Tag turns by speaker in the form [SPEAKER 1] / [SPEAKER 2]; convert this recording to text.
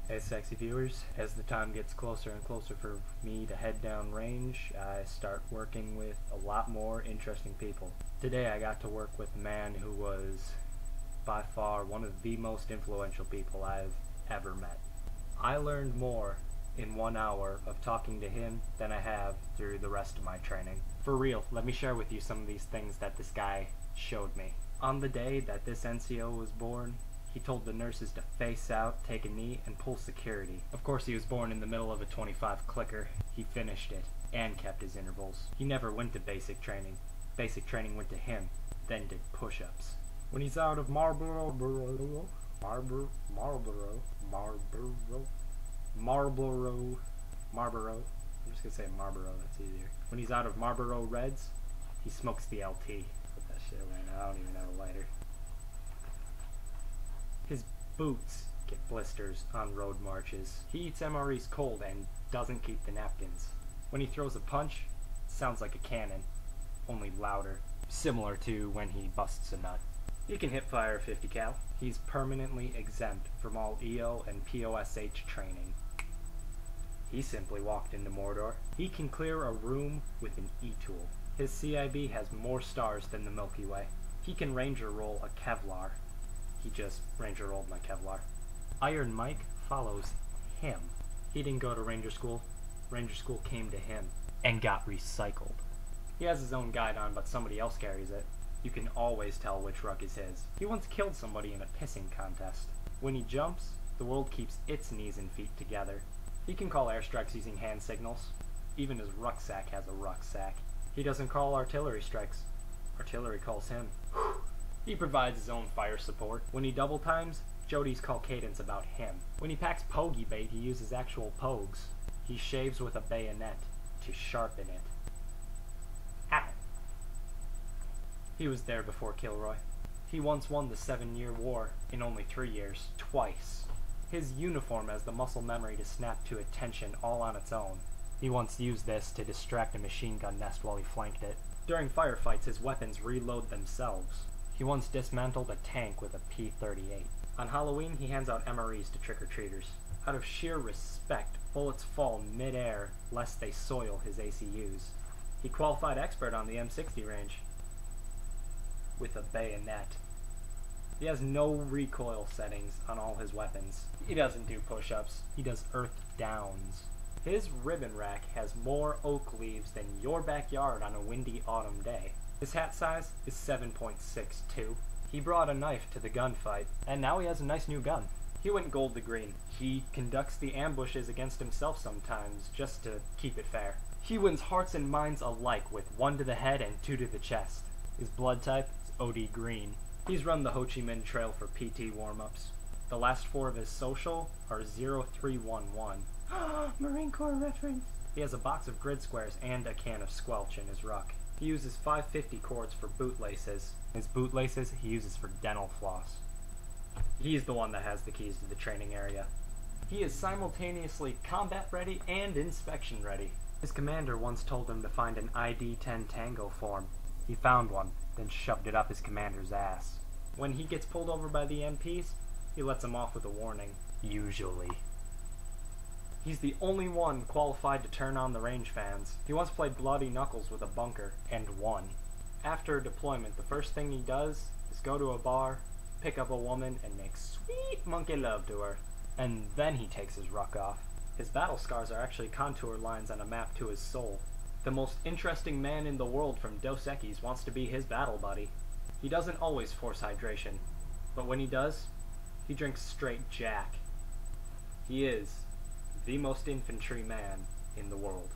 [SPEAKER 1] Hey sexy viewers, as the time gets closer and closer for me to head down range, I start working with a lot more interesting people. Today I got to work with a man who was by far one of the most influential people I've ever met. I learned more in 1 hour of talking to him than I have through the rest of my training. For real, let me share with you some of these things that this guy showed me. On the day that this NCO was born, he told the nurses to face out, take a knee, and pull security. Of course, he was born in the middle of a 25 clicker. He finished it, and kept his intervals. He never went to basic training. Basic training went to him, then did push-ups. When he's out of Marlboro, I'm just gonna say Marlboro, that's easier. When he's out of Marlboro Reds, he smokes the LT. Put that shit away now, I don't even have a lighter. His boots get blisters on road marches. He eats MREs cold and doesn't keep the napkins. When he throws a punch, it sounds like a cannon, only louder, similar to when he busts a nut. He can hip fire 50 cal. He's permanently exempt from all EO and POSH training. He simply walked into Mordor. He can clear a room with an E-tool. His CIB has more stars than the Milky Way. He can Ranger roll a Kevlar. He just Ranger rolled my Kevlar. Iron Mike follows him. He didn't go to Ranger School. Ranger School came to him and got recycled. He has his own guide on, but somebody else carries it. You can always tell which ruck is his. He once killed somebody in a pissing contest. When he jumps, the world keeps its knees and feet together. He can call airstrikes using hand signals. Even his rucksack has a rucksack. He doesn't call artillery strikes. Artillery calls him. He provides his own fire support. When he double times, Jodies call cadence about him. When he packs pogey bait, he uses actual pogues. He shaves with a bayonet to sharpen it. Ow! He was there before Kilroy. He once won the 7-year war in only 3 years, twice. His uniform has the muscle memory to snap to attention all on its own. He once used this to distract a machine gun nest while he flanked it. During firefights, his weapons reload themselves. He once dismantled a tank with a P-38. On Halloween, he hands out MREs to trick-or-treaters. Out of sheer respect, bullets fall mid-air lest they soil his ACUs. He qualified expert on the M60 range with a bayonet. He has no recoil settings on all his weapons. He doesn't do push-ups, he does earth downs. His ribbon rack has more oak leaves than your backyard on a windy autumn day. His hat size is 7.62. He brought a knife to the gunfight, and now he has a nice new gun. He went gold to green. He conducts the ambushes against himself sometimes, just to keep it fair. He wins hearts and minds alike with 1 to the head and 2 to the chest. His blood type is OD green. He's run the Ho Chi Minh Trail for PT warm-ups. The last 4 of his social are 0311. Marine Corps reference! He has a box of grid squares and a can of squelch in his ruck. He uses 550 cords for bootlaces. His bootlaces he uses for dental floss. He's the one that has the keys to the training area. He is simultaneously combat ready and inspection ready. His commander once told him to find an ID-10 Tango form. He found one, then shoved it up his commander's ass. When he gets pulled over by the MPs, he lets them off with a warning. Usually. He's the only one qualified to turn on the range fans. He once played bloody knuckles with a bunker, and won. After deployment, the first thing he does is go to a bar, pick up a woman, and make sweet monkey love to her. And then he takes his ruck off. His battle scars are actually contour lines on a map to his soul. The most interesting man in the world from Dos Equis wants to be his battle buddy. He doesn't always force hydration, but when he does, he drinks straight Jack. He is the most infantry man in the world.